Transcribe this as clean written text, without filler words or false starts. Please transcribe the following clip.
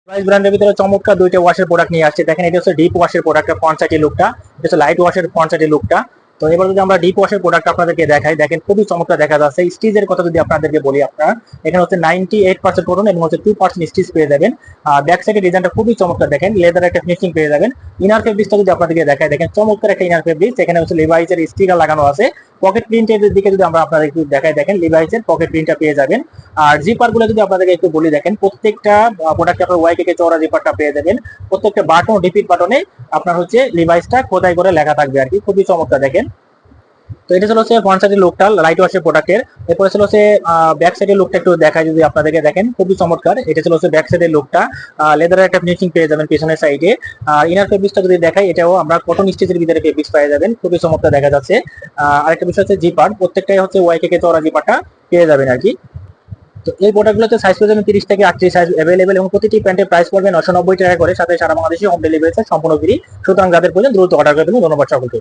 Price ব্র্যান্ডের ভিতরে চমৎকার দুইটা ওয়াশের প্রোডাক্ট নিয়ে আসছে। দেখেন এটা হচ্ছে ডিপ ওয়াশের প্রোডাক্টের ফ্রন্ট সাইডের লুকটা, এটা হচ্ছে লাইট ওয়াশের ফ্রন্ট সাইডের লুকটা। তো এবার যদি আমরা ডিপ ওয়াশের প্রোডাক্ট আপনাদেরকে দেখাই, দেখেন খুবই চমৎকার দেখা যাচ্ছে। স্টিচের কথা যদি আপনাদেরকে বলি, আপনারা এখানে হচ্ছে 98% কটন এবং হচ্ছে 2% স্টিচ পেয়ে যাবেন। ব্যাক সাইডের ডিজাইনটা খুবই চমৎকার, দেখেন লেদার একটা ফিনিশিং পেয়ে যাবেন। ইনার ফেব্রিক্সটা যদি আপনাদেরকে দেখাই, দেখেন চমৎকার একটা ইনার ফেব্রিক্স, এখানে হচ্ছে লিভাইসের স্টিকার লাগানো আছে। পকেট প্রিন্টের দিকে যদি আমরা আপনাদের একটু দেখাই, দেখেন লিভাইসের পকেট প্রিন্টটা পেয়ে যাবেন। আর জিপার গুলো যদি আপনাদেরকে একটু বলি, দেখেন প্রত্যেকটা প্রোডাক্টে আপনার ওয়াইকে চওড়া জিপারটা পেয়ে যাবেন। প্রত্যেকটা বাটন রিপিট বাটনে আপনার হচ্ছে লিভাইসটা খোদাই করে লেখা থাকবে আর কি, খুবই চমৎকার দেখেন। তো এটা ছিল হচ্ছে ফ্রন্ট সাইডের লুকটা লাইট ওয়াশের প্রোডাক্টের। এরপরে ছিল হচ্ছে ব্যাক সাইডের লুকটা একটু দেখাই যদি আপনাদেরকে, দেখেন খুবই চমৎকার। এটা ছিল হচ্ছে ব্যাক সাইডের লুকটা, লেদারের একটা ফিনিশিং পেয়ে যাবেন পিছনের সাইডে। আর ইনার ফেব্রিক্সটা যদি দেখাই, এটাও আমরা কটন স্টিচের ভিতরে ফেব্রিক্স পেয়ে যাবেন, খুবই চমৎকার দেখা যাচ্ছে। আরেকটা বিষয় হচ্ছে জিপার, প্রত্যেকটাই হচ্ছে ওয়াইকে চওড়া জিপারটা পেয়ে যাবেন আর কি। তো এই প্রোডাক্টগুলোতে সাইজ পেয়ে যাবেন 30 থেকে 38 সাইজ অ্যাভেলেবেল, এবং প্রতিটি প্যান্টের প্রাইস পড়বে 990 টাকা করে, সাথে সারা বাংলাদেশে হোম ডেলিভারি সম্পূর্ণ ফ্রি। সুতরাং যাদের প্রয়োজন দ্রুত অর্ডার করে দেবেন। ধন্যবাদ সকলকে।